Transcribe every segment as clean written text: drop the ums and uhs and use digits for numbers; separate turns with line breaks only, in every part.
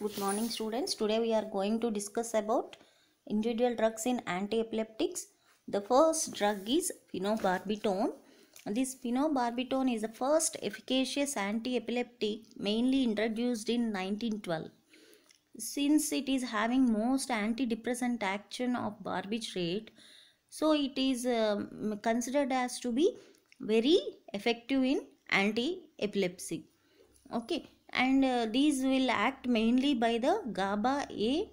Good morning students. Today we are going to discuss about individual drugs in anti-epileptics. The first drug is phenobarbital. This phenobarbital is the first efficacious anti-epileptic mainly introduced in 1912. Since it is having most antidepressant action of barbiturate, so it is considered as to be very effective in anti-epilepsy. Okay, and these will act mainly by the GABA A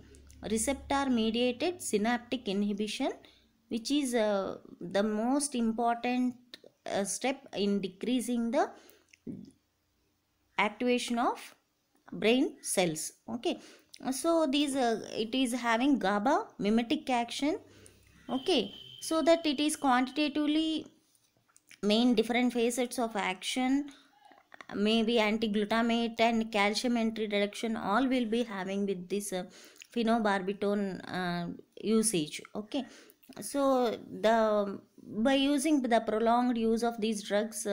receptor mediated synaptic inhibition, which is the most important step in decreasing the activation of brain cells. Okay, so these it is having GABA mimetic action. Okay, so that it is quantitatively main different facets of action, maybe anti-glutamate and calcium entry reduction, all will be having with this phenobarbital usage. Okay, so the by using the prolonged use of these drugs,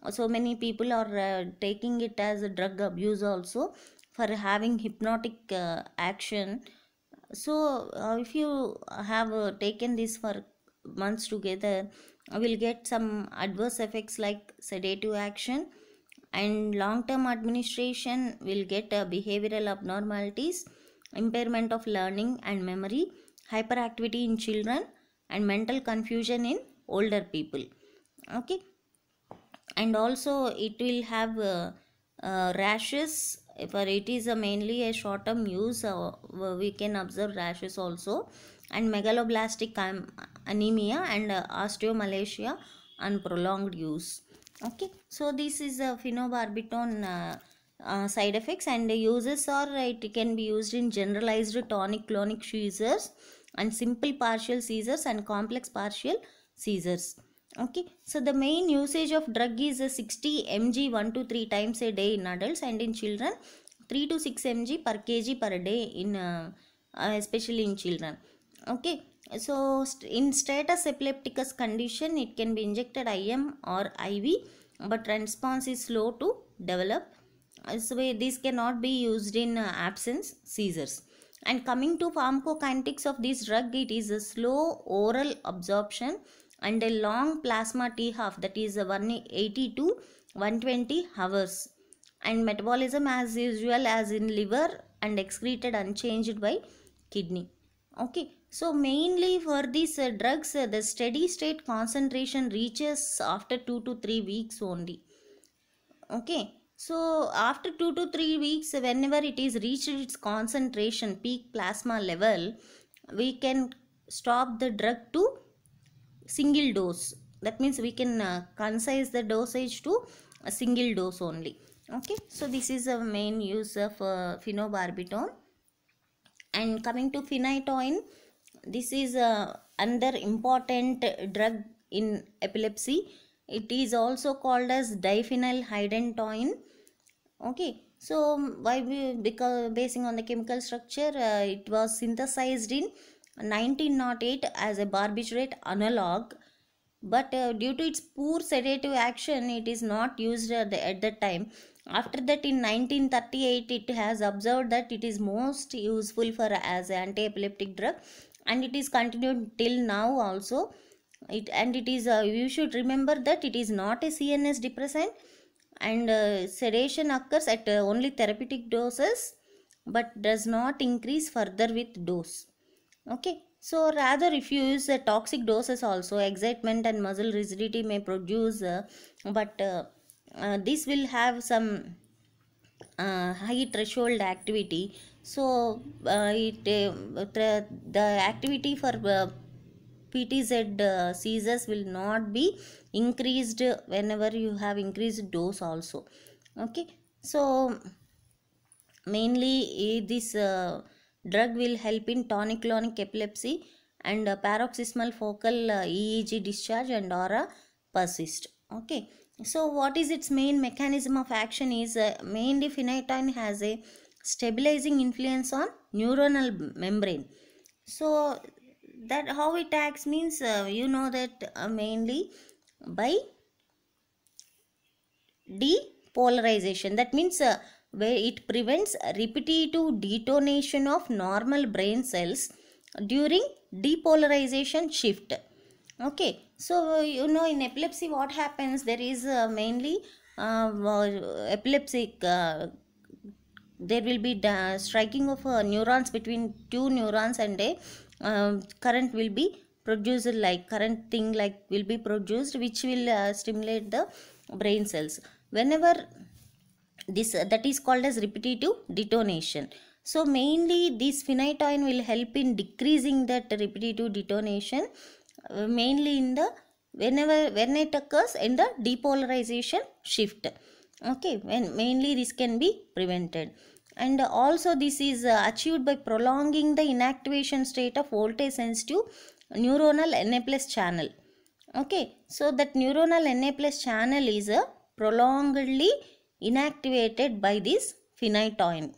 so many people are taking it as a drug abuse also for having hypnotic action. So if you have taken this for months together, will get some adverse effects like sedative action, and long term administration will get behavioral abnormalities, impairment of learning and memory, hyperactivity in children, and mental confusion in older people. Okay, and also it will have rashes. For it is mainly a short term use, we can observe rashes also, and megaloblastic anemia and osteomalacia on prolonged use. Okay, so this is a phenobarbital side effects, and the uses are it can be used in generalized tonic clonic seizures and simple partial seizures and complex partial seizures. Okay, so the main usage of drug is 60 mg 1 to 3 times a day in adults, and in children 3 to 6 mg per kg per day in especially in children. Okay, so in status epilepticus condition it can be injected IM or IV, but response is slow to develop. So this cannot be used in absence seizures. And coming to pharmacokinetics of this drug, it is a slow oral absorption and a long plasma T half, that is 180 to 120 hours, and metabolism as usual as in liver and excreted unchanged by kidney. Okay, so mainly for these drugs, the steady state concentration reaches after 2 to 3 weeks only. Okay, so after 2 to 3 weeks, whenever it is reached its concentration peak plasma level, we can stop the drug to single dose. That means we can concise the dosage to a single dose only. Okay, so this is the main use of phenobarbital. And coming to phenytoin, this is another important drug in epilepsy. It is also called as diphenylhydantoin. Okay, so why because basing on the chemical structure, it was synthesized in 1908 as a barbiturate analog, but due to its poor sedative action it is not used at that time. After that, in 1938, it has observed that it is most useful for as an anti-epileptic drug, and it is continued till now also. It is you should remember that it is not a CNS depressant, and sedation occurs at only therapeutic doses but does not increase further with dose. Okay, so rather if you use toxic doses also, excitement and muscle rigidity may produce, but this will have some high threshold activity. So the activity for PTZ seizures will not be increased whenever you have increased dose also. Okay, so mainly this drug will help in tonic-clonic epilepsy and paroxysmal focal EEG discharge and aura persist. Okay, so what is its main mechanism of action is mainly phenytoin has a stabilizing influence on neuronal membrane. So that how it acts means you know that mainly by depolarization. That means where it prevents repetitive detonation of normal brain cells during depolarization shift. Okay, so in epilepsy what happens, there is mainly epileptic there will be striking of neurons between two neurons, and a current will be produced, like current thing like will be produced, which will stimulate the brain cells whenever this that is called as repetitive detonation. So mainly this phenytoin will help in decreasing that repetitive detonation, mainly in the when it occurs in the depolarization shift. Okay, when mainly this can be prevented. And also this is achieved by prolonging the inactivation state of voltage sensitive neuronal Na plus channel. Okay, so that neuronal Na plus channel is prolongedly inactivated by this phenytoin.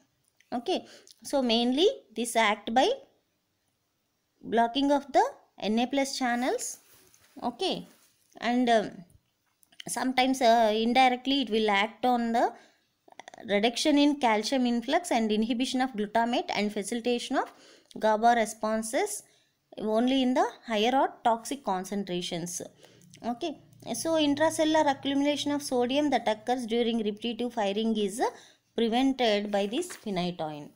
Okay, so mainly this act by blocking of the Na plus channels. Okay, and sometimes indirectly it will act on the reduction in calcium influx and inhibition of glutamate and facilitation of GABA responses only in the higher or toxic concentrations. Okay, so intracellular accumulation of sodium that occurs during repetitive firing is prevented by this phenytoin.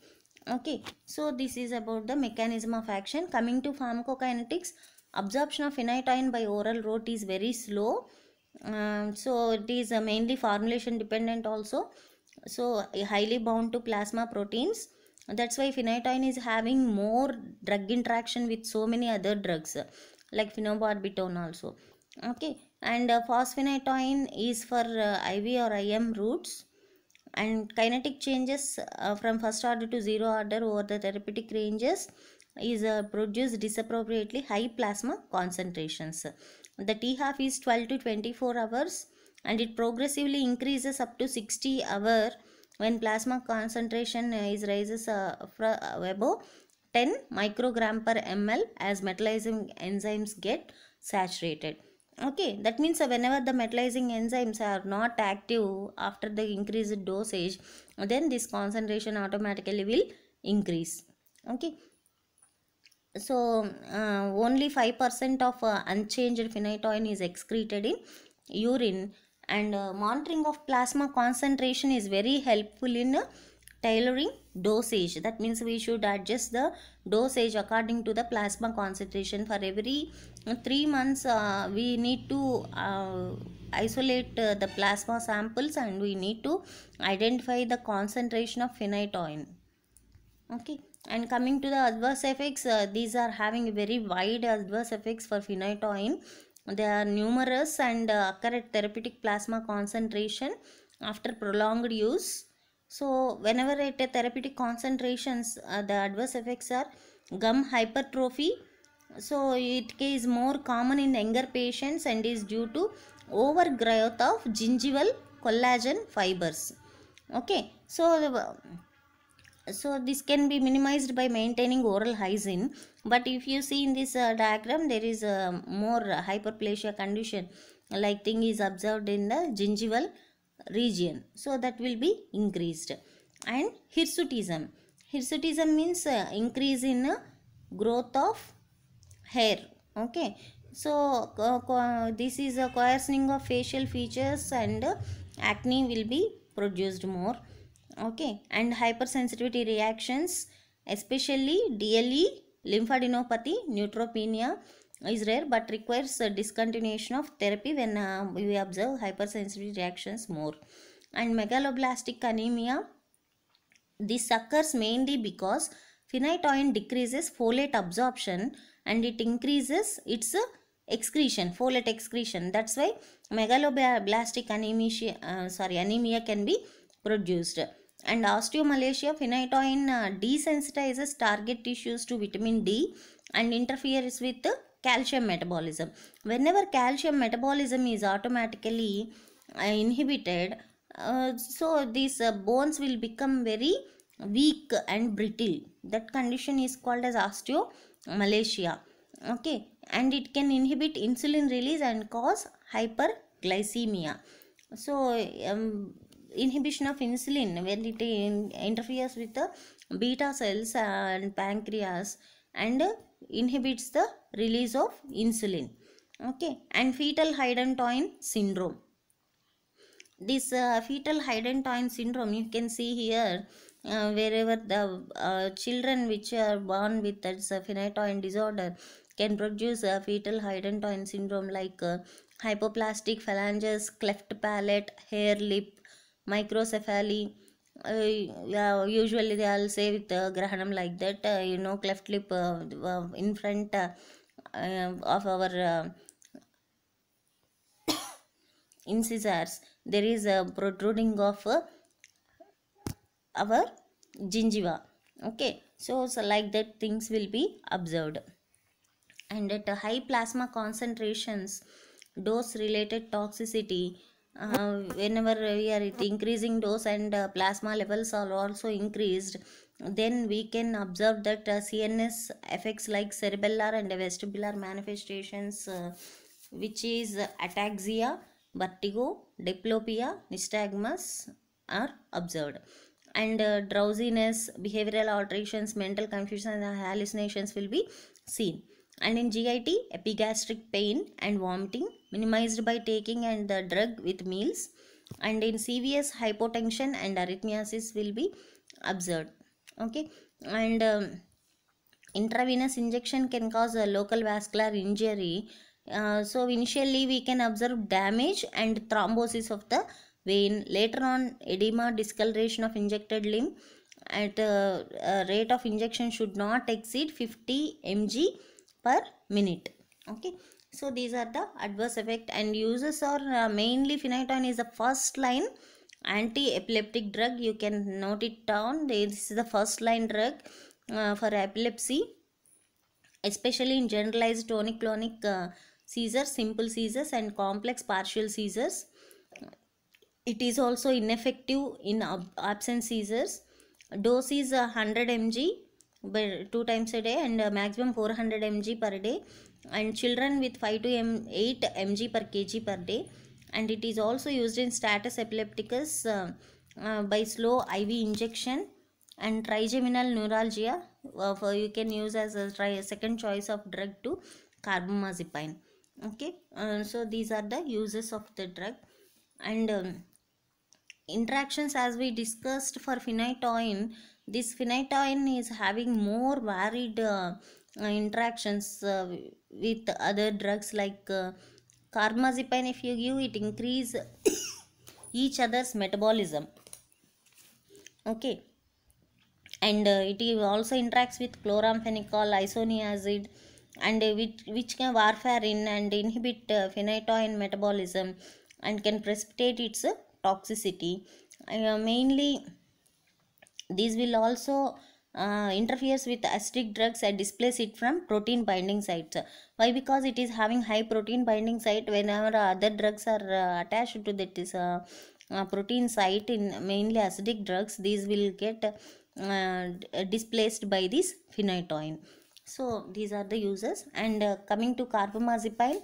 Okay, so this is about the mechanism of action. Coming to pharmacokinetics, absorption of phenytoin by oral route is very slow. So it is mainly formulation dependent also, so highly bound to plasma proteins. That's why phenytoin is having more drug interaction with so many other drugs like phenobarbital also. Okay, and phosphenytoin is for IV or IM routes. And kinetic changes from first order to zero order over the therapeutic ranges is produced disappropriately high plasma concentrations. The T half is 12 to 24 hours, and it progressively increases up to 60 hour when plasma concentration is rises above 10 microgram per ml as metallizing enzymes get saturated. Okay, that means whenever the metallizing enzymes are not active after the increased dosage, then this concentration automatically will increase. Okay, so only 5% of unchanged phenytoin is excreted in urine, and monitoring of plasma concentration is very helpful in tailoring dosage. That means we should adjust the dosage according to the plasma concentration. For every 3 months we need to isolate the plasma samples, and we need to identify the concentration of phenytoin. Okay, and coming to the adverse effects, these are having very wide adverse effects for phenytoin. They are numerous and occur at therapeutic plasma concentration after prolonged use. So whenever at a therapeutic concentrations, the adverse effects are gum hypertrophy. So it is more common in younger patients and is due to overgrowth of gingival collagen fibers. Okay, so this can be minimized by maintaining oral hygiene. But if you see in this diagram, there is a more hyperplasia condition like thing is observed in the gingival region, so that will be increased. And hirsutism means increase in growth of hair. Okay, so this is a coarsening of facial features, and acne will be produced more. Okay, and hypersensitivity reactions, especially DLE, lymphadenopathy, neutropenia is rare but requires discontinuation of therapy when we observe hypersensitivity reactions more. And megaloblastic anemia, this occurs mainly because phenytoin decreases folate absorption and it increases its excretion, folate excretion. That's why megaloblastic anemia can be produced. And osteomalacia, phenytoin desensitizes target tissues to vitamin D and interferes with calcium metabolism. Whenever calcium metabolism is automatically inhibited, so these bones will become very weak and brittle. That condition is called as osteomalacia. Okay, and it can inhibit insulin release and cause hyperglycemia. So inhibition of insulin when it interferes with the beta cells and pancreas, and inhibits the release of insulin. Okay, and fetal Hydantoin syndrome. This fetal Hydantoin syndrome, you can see here, wherever the children which are born with that phenytoin disorder can produce fetal Hydantoin syndrome, like hypoplastic phalanges, cleft palate, hair lip, microcephaly. Yeah, usually they all say with grahanam like that, cleft lip in front of our incisors, there is a protruding of our gingiva. Okay, so like that things will be observed. And at high plasma concentrations, dose related toxicity, whenever we are at increasing dose and plasma levels are also increased, then we can observe that CNS effects like cerebellar and vestibular manifestations, which is ataxia, vertigo, diplopia, nystagmus are observed. And drowsiness, behavioral alterations, mental confusion and hallucinations will be seen. And in GIT, epigastric pain and vomiting minimized by taking and the drug with meals. And in CVS, hypotension and arrhythmiasis will be observed. Okay, and intravenous injection can cause a local vascular injury. So initially we can observe damage and thrombosis of the vein. Later on, edema, discoloration of injected limb. At rate of injection should not exceed 50 mg per minute. Okay, so these are the adverse effect, and uses are mainly phenytoin is the first line anti-epileptic drug. You can note it down. This is the first line drug for epilepsy, especially in generalized tonic-clonic seizures, simple seizures and complex partial seizures. It is also ineffective in absent seizures. Dose is 100 mg by 2 times a day, and maximum 400 mg per day, and children with 5 to 8 mg per kg per day. And it is also used in status epilepticus by slow IV injection. And trigeminal neuralgia, you can use as a second choice of drug to carbamazepine. Okay, so these are the uses of the drug. And interactions, as we discussed for phenytoin, this phenytoin is having more varied interactions with other drugs, like carbamazepine. If you give, it increase each other's metabolism. Okay, and it also interacts with chloramphenicol, isoniazid, and which can warfarin and inhibit phenytoin metabolism and can precipitate its toxicity. Mainly these will also interferes with acidic drugs and displace it from protein binding sites. Why? Because it is having high protein binding site. Whenever other drugs are attached to that is protein site in mainly acidic drugs, these will get displaced by this phenytoin. So these are the uses. And coming to carbamazepine,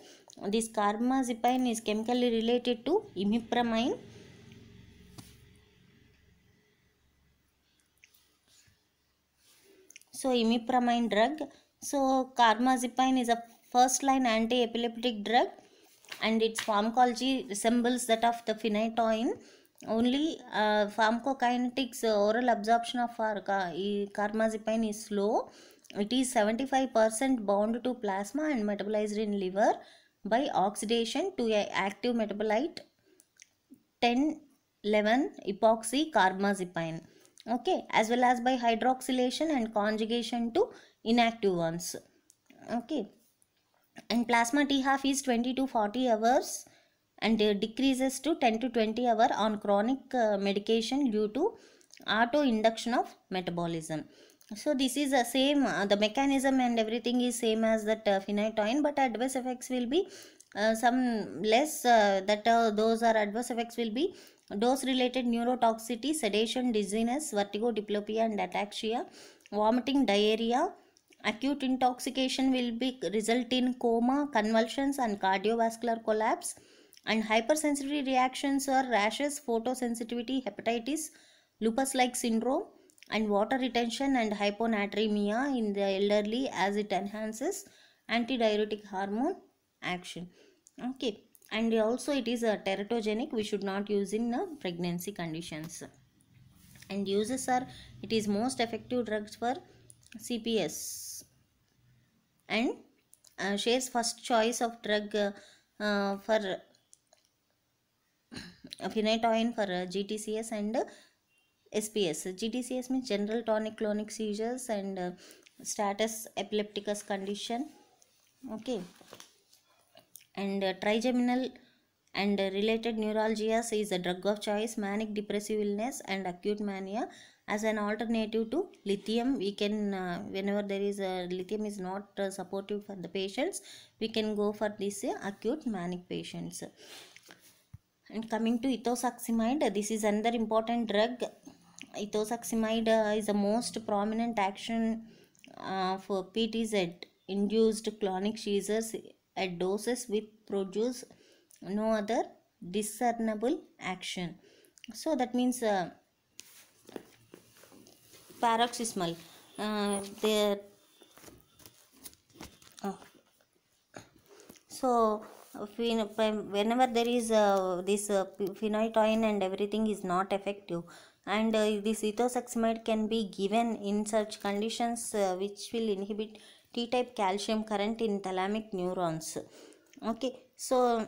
this carbamazepine is chemically related to imipramine. So imipramine drug. So carbamazepine is a first line anti-epileptic drug, and its pharmacology resembles that of the phenytoin. Only pharmacokinetics, oral absorption of carbamazepine is slow. It is 75% bound to plasma and metabolized in liver by oxidation to a active metabolite 1011 epoxy carbamazepine. Okay, as well as by hydroxylation and conjugation to inactive ones. Okay, and plasma T half is 20 to 40 hours, and decreases to 10 to 20 hours on chronic medication due to auto induction of metabolism. So this is the same, the mechanism and everything is same as that phenytoin, but adverse effects will be some less. Those are adverse effects will be dose related neurotoxicity, sedation, dizziness, vertigo, diplopia and ataxia, vomiting, diarrhea. Acute intoxication will be result in coma, convulsions and cardiovascular collapse. And hypersensitivity reactions are rashes, photosensitivity, hepatitis, lupus-like syndrome, and water retention and hyponatremia in the elderly, as it enhances antidiuretic hormone action. Okay, and also it is a teratogenic. We should not use in pregnancy conditions. And uses are, it is most effective drugs for CPS, and shares first choice of drug for phenytoin for GTCS and SPS. GTCS means general tonic clonic seizures and status epilepticus condition. Okay, and trigeminal and related neuralgias is a drug of choice. Manic depressive illness and acute mania, as an alternative to lithium, we can whenever there is a lithium is not supportive for the patients, we can go for this acute manic patients. And coming to ethosuximide, this is another important drug. Ethosuximide is the most prominent action for PTZ induced clonic seizures at doses with produce no other discernible action. So that means paroxysmal. The uh, so whenever there is this phenytoin and everything is not effective, and this ethosuximide can be given in such conditions which will inhibit T-type calcium current in thalamic neurons. Okay, so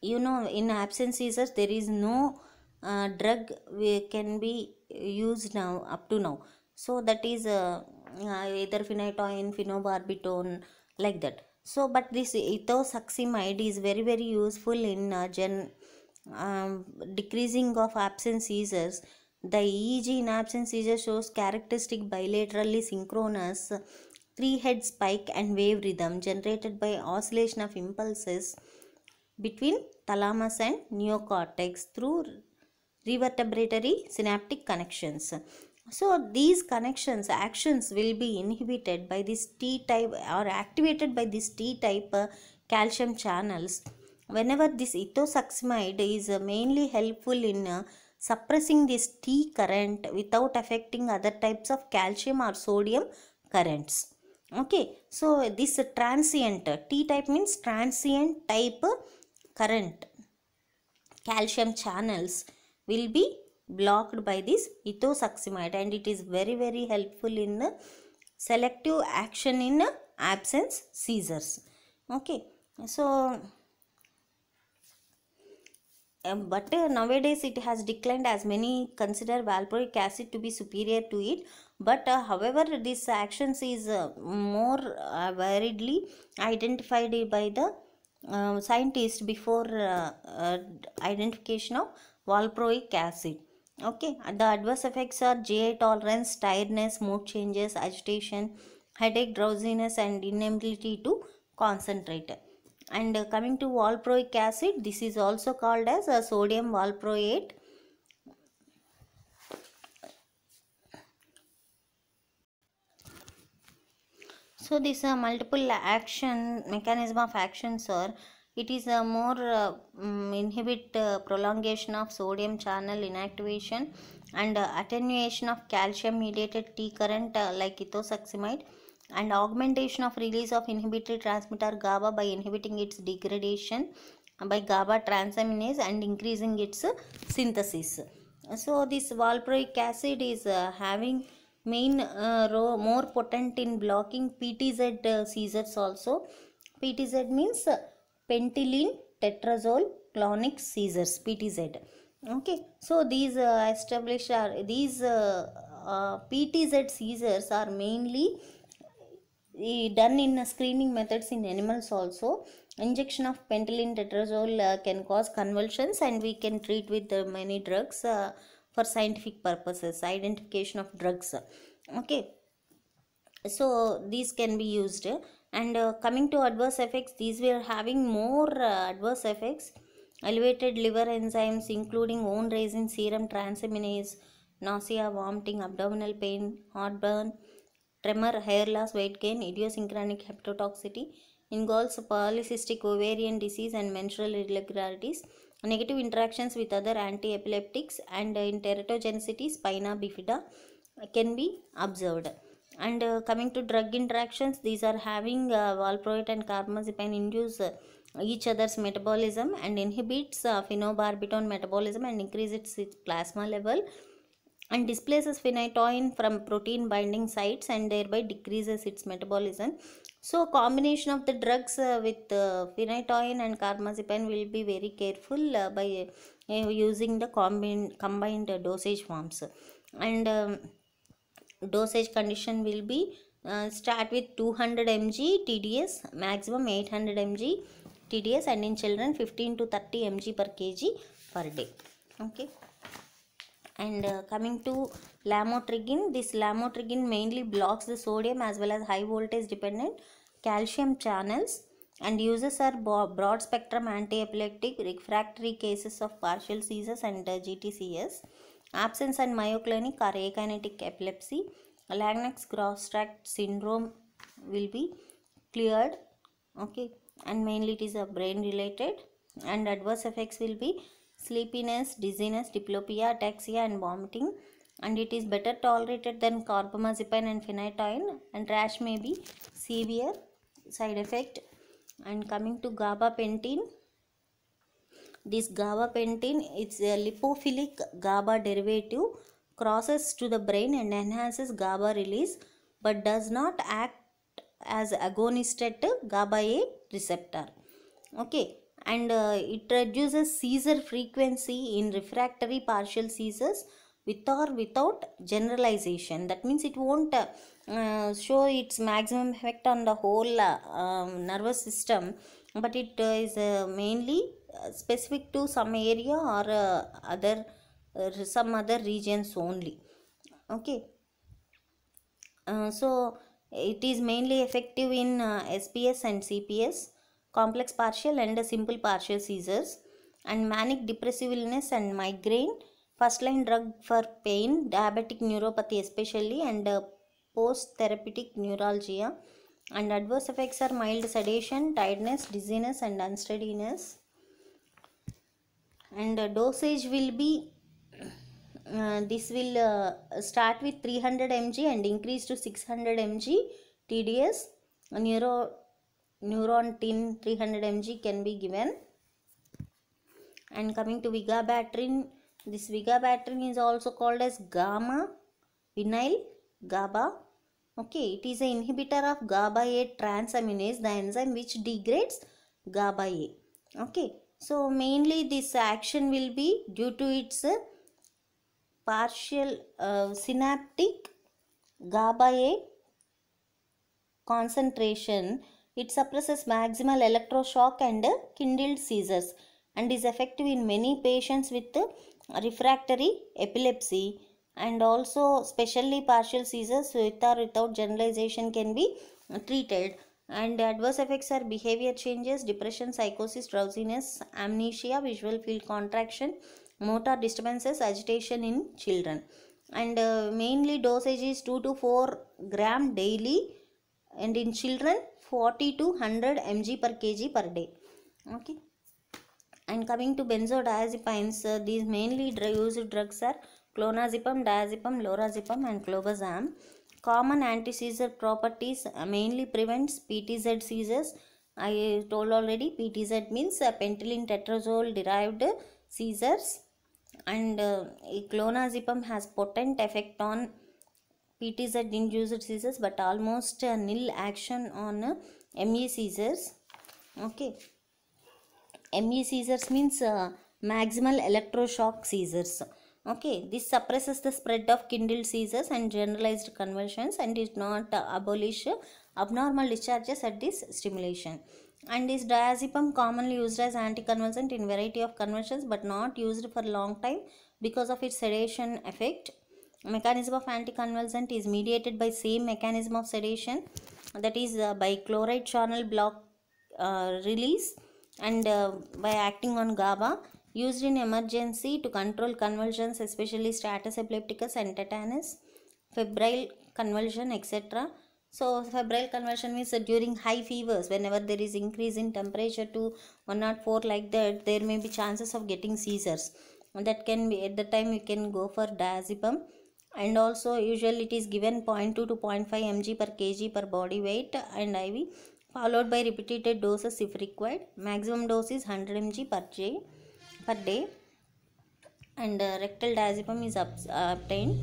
in absence seizures there is no drug we can be used now up to now. So that is either phenytoin, phenobarbital, like that. So but this ethosuximide is very very useful in decreasing of absence seizures. The EEG in absence seizures shows characteristic bilaterally synchronous three head spike and wave rhythm generated by oscillation of impulses between thalamus and neocortex through revertebratory synaptic connections. So these connections actions will be inhibited by this T type or activated by this T type calcium channels. Whenever this ethosuximide is mainly helpful in suppressing this T current without affecting other types of calcium or sodium currents. Okay, so this transient T type means transient type current calcium channels will be blocked by this ethosuximide, and it is very very helpful in selective action in absence seizures. Okay, so but nowadays it has declined as many consider valproic acid to be superior to it. But however this actions is more variedly identified by the scientists before identification of valproic acid. Okay, the adverse effects are GI tolerance, tiredness, mood changes, agitation, headache, drowsiness, and inability to concentrate. And coming to valproic acid, this is also called as sodium valproate. So this multiple action mechanism of actions are, it is a more inhibit prolongation of sodium channel inactivation and attenuation of calcium mediated T current like ethosuximide, and augmentation of release of inhibitory transmitter GABA by inhibiting its degradation by GABA transaminase and increasing its synthesis. So this valproic acid is having main role more potent in blocking PTZ seizures also. PTZ means pentylene tetrazole clonic seizures, PTZ. Okay, so these PTZ seizures are mainly done in screening methods in animals also. Injection of pentylene tetrazole can cause convulsions, and we can treat with many drugs for scientific purposes, identification of drugs. Okay, so these can be used. And coming to adverse effects, these were having more adverse effects. Elevated liver enzymes including bone raising serum transaminase, nausea, vomiting, abdominal pain, heartburn, tremor, hair loss, weight gain, idiosyncratic hepatotoxicity, involves polycystic ovarian disease and menstrual irregularities, negative interactions with other anti-epileptics, and in teratogenicity, spina bifida can be observed. And coming to drug interactions, these are having valproate and carbamazepine induce each other's metabolism and inhibits phenobarbital metabolism and increases its plasma level and displaces phenytoin from protein binding sites and thereby decreases its metabolism. So combination of the drugs with phenytoin and carbamazepine will be very careful by using the combined dosage forms. And dosage condition will be start with 200 mg TDS, maximum 800 mg TDS, and in children 15 to 30 mg per kg per day. Okay. And coming to lamotrigine, this lamotrigine mainly blocks the sodium as well as high voltage dependent calcium channels, and uses are broad spectrum anti-epileptic refractory cases of partial seizures and GTCS, absence and myoclonic or akinetic epilepsy. Lennox-Gastaut syndrome will be cleared. Okay, and mainly it is a brain related, and adverse effects will be sleepiness, dizziness, diplopia, ataxia and vomiting, and it is better tolerated than carbamazepine and phenytoin, and rash may be severe side effect. And coming to gabapentin, this gabapentin, it's a lipophilic GABA derivative, crosses to the brain and enhances GABA release but does not act as agonist at GABA A receptor. Okay, and it reduces seizure frequency in refractory partial seizures with or without generalization. That means it won't show its maximum effect on the whole nervous system, but it is mainly specific to some area or some other regions only. Okay, so it is mainly effective in SPS and CPS, complex partial and simple partial seizures, and manic depressive illness and migraine. First line drug for pain, diabetic neuropathy especially, and post therapeutic neuralgia. And adverse effects are mild sedation, tiredness, dizziness and unsteadiness. And dosage will be this will start with 300 mg and increase to 600 mg TDS. Neurontin 300 mg can be given. And coming to vigabatrin, this vigabatrin is also called as gamma vinyl GABA. Okay, it is an inhibitor of GABA A transaminase, the enzyme which degrades GABA A. Okay, so mainly this action will be due to its partial synaptic GABA A concentration. It suppresses maximal electroshock and kindled seizures and is effective in many patients with refractory epilepsy, and also specially partial seizures with or without generalization can be treated. And adverse effects are behavior changes, depression, psychosis, drowsiness, amnesia, visual field contraction, motor disturbances, agitation in children. And mainly dosage is 2 to 4 gram daily, and in children 40 to 100 mg per kg per day. Okay, and coming to benzodiazepines, these mainly used drugs are clonazepam, diazepam, lorazepam and clobazam. Common anti-seizure properties mainly prevents PTZ seizures. I told already, PTZ means pentylene tetrazole derived seizures, and clonazepam has potent effect on PTZ induced seizures but almost nil action on ME seizures. Okay, ME seizures means maximal electroshock seizures. Okay, this suppresses the spread of kindled seizures and generalized convulsions and is not abolish abnormal discharges at this stimulation. And is diazepam commonly used as anticonvulsant in variety of convulsions but not used for long time because of its sedation effect. Mechanism of anticonvulsant is mediated by same mechanism of sedation, that is by chloride channel block release, and by acting on GABA, used in emergency to control convulsions, especially status epilepticus and tetanus, febrile convulsion, etc. So febrile conversion means that during high fevers, whenever there is increase in temperature to 104 like that, there may be chances of getting seizures. And that can be at the time you can go for diazepam. And also usually it is given 0.2 to 0.5 mg per kg per body weight and IV, followed by repeated doses if required. Maximum dose is 100 mg per day, and rectal diazepam is obtained.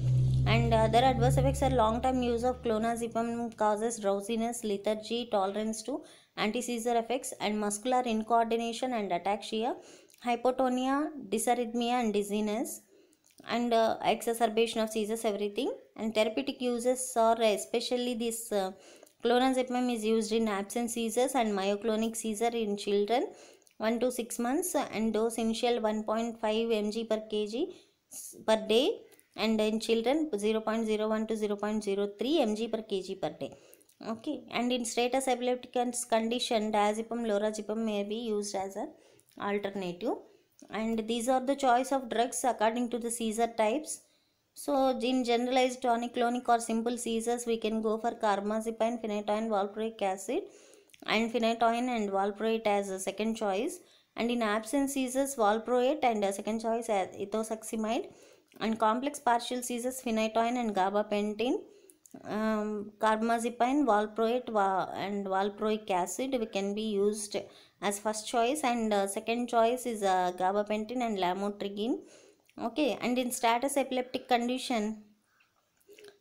And other adverse effects are long term use of clonazepam causes drowsiness, lethargy, tolerance to anti-seizure effects, and muscular incoordination and ataxia, hypotonia, dysarrhythmia and dizziness, and exacerbation of seizures, everything. And therapeutic uses are especially this clonazepam is used in absence seizures and myoclonic seizure in children 1 to 6 months, and dose initial 1.5 mg per kg per day, and in children 0.01 to 0.03 mg per kg per day. Okay, and in status epilepticus condition, diazepam, lorazepam may be used as an alternative. And these are the choice of drugs according to the seizure types. So in generalized tonic-clonic or simple seizures, we can go for carbamazepine, phenytoin, valproic acid, and phenytoin and valproate as a second choice. And in absence seizures, valproate, and a second choice as ethosuximide. And complex partial seizures, phenytoin and gabapentin, carbamazepine, valproate, and valproic acid we can be used as first choice, and second choice is gabapentin and lamotrigine. Okay, and in status epileptic condition,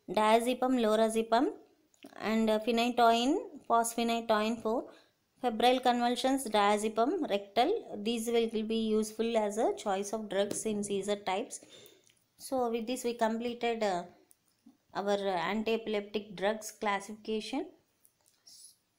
diazepam, lorazepam, and phenytoin, fosphenytoin for febrile convulsions, diazepam, rectal. These will be useful as a choice of drugs in seizure types. So with this we completed our anti-epileptic drugs classification.